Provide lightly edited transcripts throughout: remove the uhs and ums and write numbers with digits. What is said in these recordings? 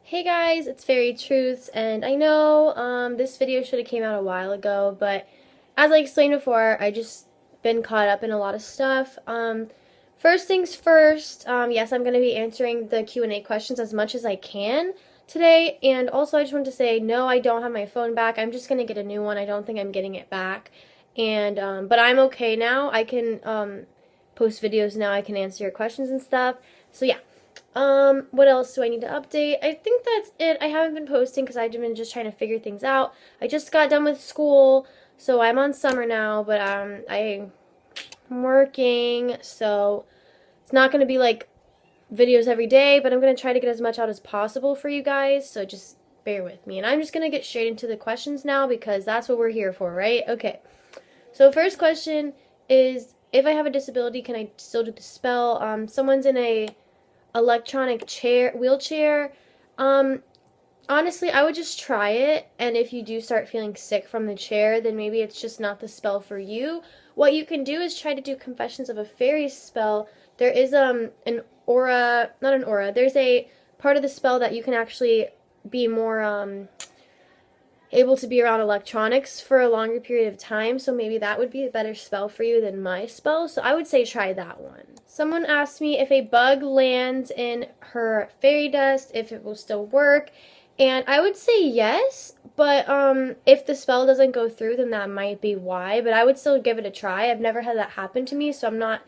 Hey guys, it's Fairy Truths, and I know this video should have came out a while ago, but as I explained before, I just been caught up in a lot of stuff. First things first, yes, I'm going to be answering the Q&A questions as much as I can today, and also I just wanted to say, no, I don't have my phone back. I'm just going to get a new one. I don't think I'm getting it back, and but I'm okay now. I can post videos now. I can answer your questions and stuff. So yeah. What else do I need to update? I think that's it. I haven't been posting because I've been just trying to figure things out. I just got done with school, so I'm on summer now, but I'm working, so it's not going to be like videos every day, but I'm going to try to get as much out as possible for you guys, so just bear with me. And I'm just going to get straight into the questions now because that's what we're here for, right? Okay. So first question is, if I have a disability, can I still do the spell? Someone's in a electronic wheelchair. Honestly, I would just try it, and if you do start feeling sick from the chair, then maybe it's just not the spell for you. What you can do is try to do Confessions of a Fairy spell. There is an aura, not an aura, there's a part of the spell that you can actually be more able to be around electronics for a longer period of time, so maybe that would be a better spell for you than my spell, so I would say try that one. Someone asked me if a bug lands in her fairy dust, if it will still work, and I would say yes, but if the spell doesn't go through, then that might be why, but I would still give it a try. I've never had that happen to me, so I'm not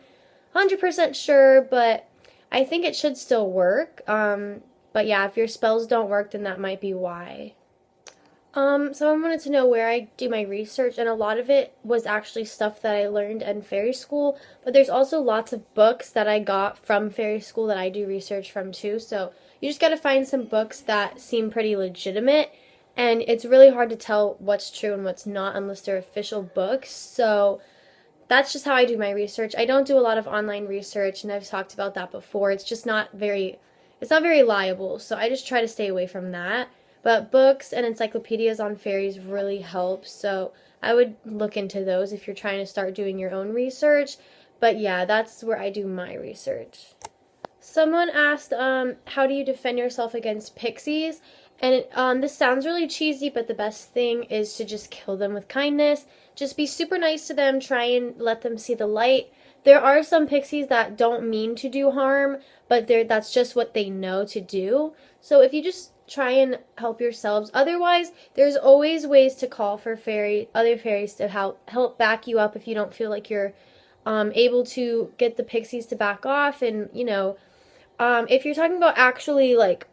100% sure, but I think it should still work. But yeah, if your spells don't work, then that might be why. Someone wanted to know where I do my research, and a lot of it was actually stuff that I learned in fairy school, but there's also lots of books that I got from fairy school that I do research from too, so you just gotta find some books that seem pretty legitimate, and it's really hard to tell what's true and what's not unless they're official books, so that's just how I do my research. I don't do a lot of online research, and I've talked about that before. It's not very reliable, so I just try to stay away from that. But books and encyclopedias on fairies really help, so I would look into those if you're trying to start doing your own research. But yeah, that's where I do my research. Someone asked, how do you defend yourself against pixies? And this sounds really cheesy, but the best thing is to just kill them with kindness. Just be super nice to them, try and let them see the light. There are some pixies that don't mean to do harm, but that's just what they know to do. So if you just try and help yourselves. Otherwise, there's always ways to call for other fairies to help back you up if you don't feel like you're able to get the pixies to back off. And, if you're talking about actually, like,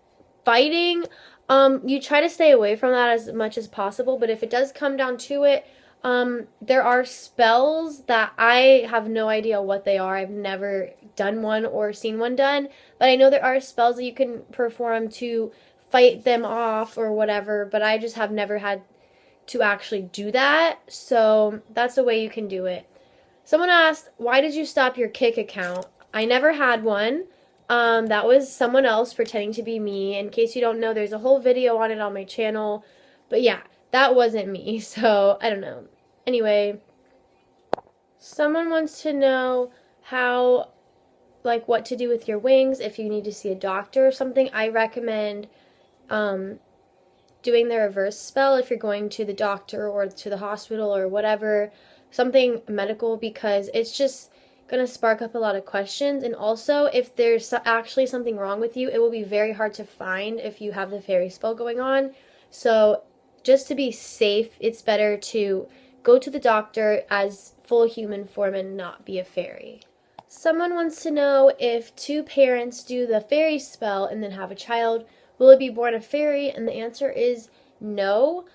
fighting, you try to stay away from that as much as possible. But if it does come down to it, there are spells that I have no idea what they are. I've never done one or seen one done. But I know there are spells that you can perform to fight them off or whatever, but I just have never had to actually do that, so that's a way you can do it. Someone asked, why did you stop your Kick account? I never had one. That was someone else pretending to be me. In case you don't know, there's a whole video on it on my channel, but yeah, that wasn't me, so I don't know. Anyway, someone wants to know what to do with your wings if you need to see a doctor or something. I recommend doing the reverse spell if you're going to the doctor or to the hospital or whatever, something medical, because it's just going to spark up a lot of questions. And also, if there's actually something wrong with you, it will be very hard to find if you have the fairy spell going on. So just to be safe, it's better to go to the doctor as full human form and not be a fairy. Someone wants to know, if two parents do the fairy spell and then have a child, will it be born a fairy? And the answer is no.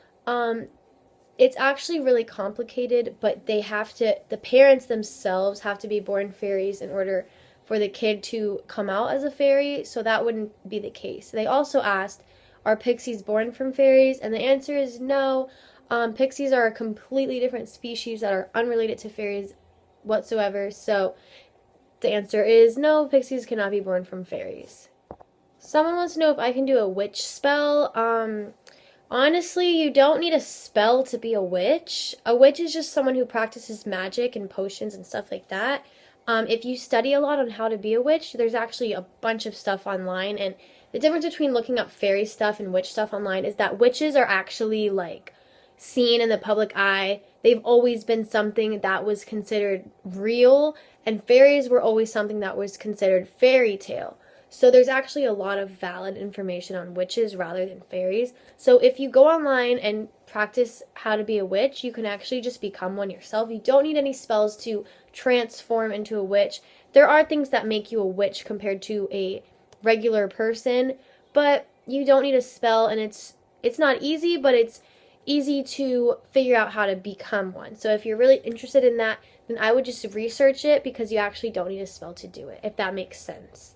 It's actually really complicated, but the parents themselves have to be born fairies in order for the kid to come out as a fairy, so that wouldn't be the case. They also asked, are pixies born from fairies? And the answer is no. Pixies are a completely different species that are unrelated to fairies whatsoever, so the answer is no, pixies cannot be born from fairies. Someone wants to know if I can do a witch spell. Honestly, you don't need a spell to be a witch. A witch is just someone who practices magic and potions and stuff like that. If you study a lot on how to be a witch, there's actually a bunch of stuff online, and the difference between looking up fairy stuff and witch stuff online is that witches are actually like seen in the public eye. They've always been something that was considered real, and fairies were always something that was considered fairy tale. So there's actually a lot of valid information on witches rather than fairies. So if you go online and practice how to be a witch, you can actually just become one yourself. You don't need any spells to transform into a witch. There are things that make you a witch compared to a regular person, but you don't need a spell, and it's not easy, but it's easy to figure out how to become one. So if you're really interested in that, then I would just research it, because you actually don't need a spell to do it, if that makes sense.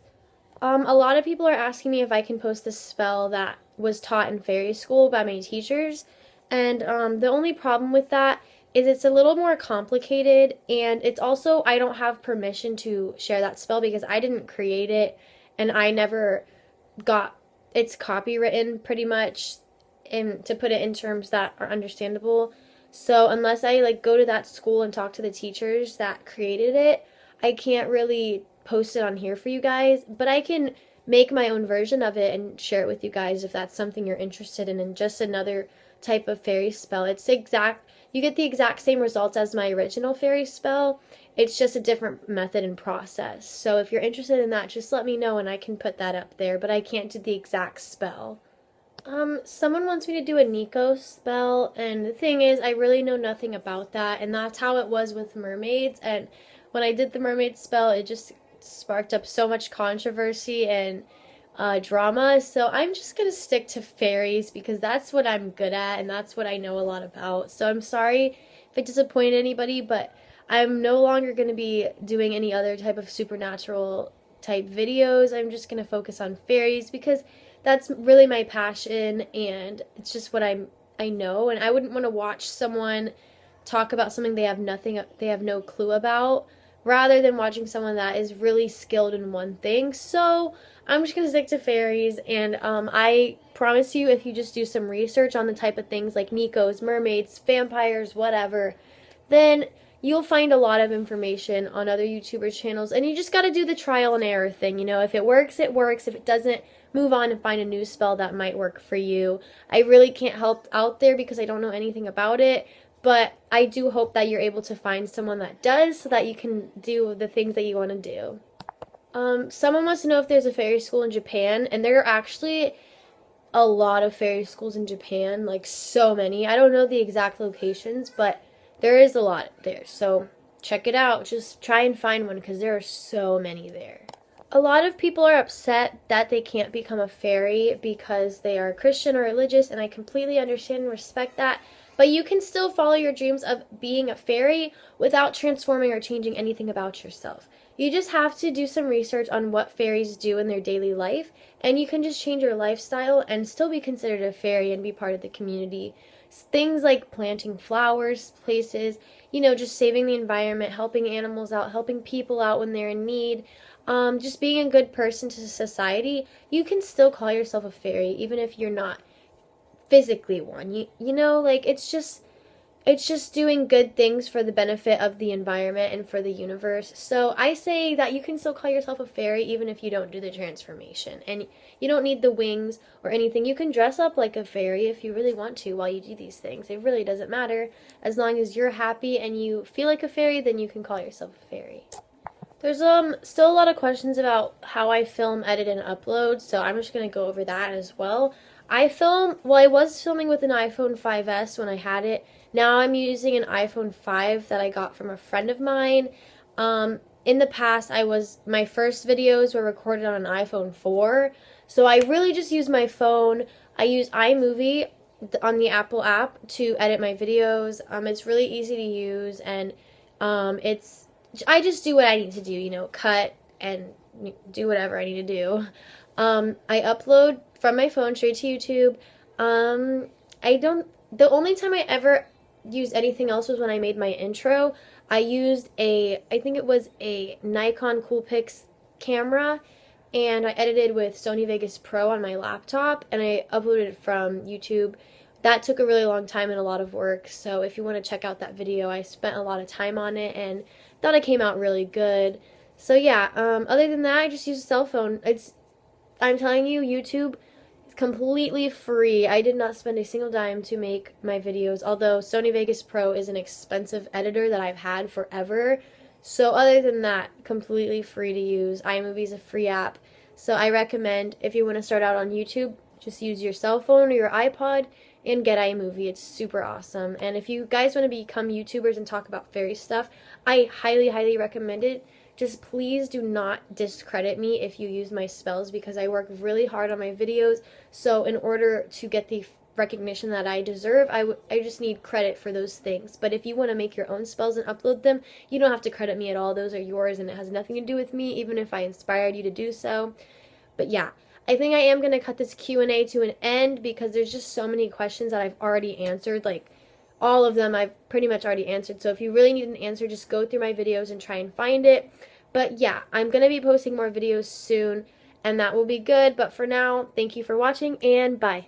A lot of people are asking me if I can post the spell that was taught in fairy school by my teachers, and the only problem with that is it's a little more complicated, and it's also, I don't have permission to share that spell because I didn't create it, and I never got it's copywritten pretty much, and to put it in terms that are understandable. So unless I like go to that school and talk to the teachers that created it, I can't really post it on here for you guys, but I can make my own version of it and share it with you guys if that's something you're interested in, and just another type of fairy spell. You get the exact same results as my original fairy spell. It's just a different method and process. So if you're interested in that, just let me know and I can put that up there, but I can't do the exact spell. Someone wants me to do a Neko spell, and the thing is, I really know nothing about that, and that's how it was with mermaids, and when I did the mermaid spell, it just sparked up so much controversy and drama, so I'm just going to stick to fairies because that's what I'm good at, and that's what I know a lot about. So I'm sorry if I disappointed anybody, but I'm no longer going to be doing any other type of supernatural type videos. I'm just going to focus on fairies because that's really my passion, and it's just what I know, and I wouldn't want to watch someone talk about something they have no clue about, rather than watching someone that is really skilled in one thing. So I'm just going to stick to fairies, and I promise you, if you just do some research on the type of things like Nekos, mermaids, vampires, whatever, then you'll find a lot of information on other YouTubers' channels, and you just got to do the trial and error thing. You know, if it works, it works. If it doesn't, move on and find a new spell that might work for you. I really can't help out there because I don't know anything about it, but I do hope that you're able to find someone that does, so that you can do the things that you want to do. Someone wants to know if there's a fairy school in Japan, and there are actually a lot of fairy schools in Japan, like so many. I don't know the exact locations, but there is a lot there, so check it out. Just try and find one because there are so many there. A lot of people are upset that they can't become a fairy because they are Christian or religious, and I completely understand and respect that. But you can still follow your dreams of being a fairy without transforming or changing anything about yourself. You just have to do some research on what fairies do in their daily life, and you can just change your lifestyle and still be considered a fairy and be part of the community. Things like planting flowers, places, just saving the environment, helping animals out, helping people out when they're in need, just being a good person to society. You can still call yourself a fairy even if you're not physically one. It's just doing good things for the benefit of the environment and for the universe. So I say that you can still call yourself a fairy even if you don't do the transformation, and you don't need the wings or anything. You can dress up like a fairy if you really want to while you do these things. It really doesn't matter. As long as you're happy and you feel like a fairy, then you can call yourself a fairy. There's still a lot of questions about how I film, edit, and upload, so I'm just going to go over that as well. I was filming with an iPhone 5S when I had it. Now I'm using an iPhone 5 that I got from a friend of mine. In the past, my first videos were recorded on an iPhone 4, so I really just use my phone. I use iMovie on the Apple app to edit my videos. It's really easy to use, and I just do what I need to do, cut and do whatever I need to do. I upload from my phone straight to YouTube. The only time I ever used anything else was when I made my intro. I used I think it was a Nikon Coolpix camera, and I edited with Sony Vegas Pro on my laptop, and I uploaded it from YouTube. That took a really long time and a lot of work, so if you want to check out that video, I spent a lot of time on it and thought it came out really good. So yeah, other than that, I just use a cell phone. I'm telling you, YouTube is completely free. I did not spend a single dime to make my videos, although Sony Vegas Pro is an expensive editor that I've had forever. So other than that, completely free to use. iMovie is a free app. So I recommend, if you want to start out on YouTube, just use your cell phone or your iPod and get iMovie. It's super awesome. And if you guys want to become YouTubers and talk about fairy stuff, I highly, highly recommend it. Just please do not discredit me if you use my spells, because I work really hard on my videos. So in order to get the recognition that I deserve, I just need credit for those things. But if you want to make your own spells and upload them, you don't have to credit me at all. Those are yours and it has nothing to do with me, even if I inspired you to do so. But yeah, I think I am going to cut this Q&A to an end because there's just so many questions that I've already answered. Like, all of them I've pretty much already answered. So if you really need an answer, just go through my videos and try and find it. But yeah, I'm going to be posting more videos soon, and that will be good. But for now, thank you for watching, and bye.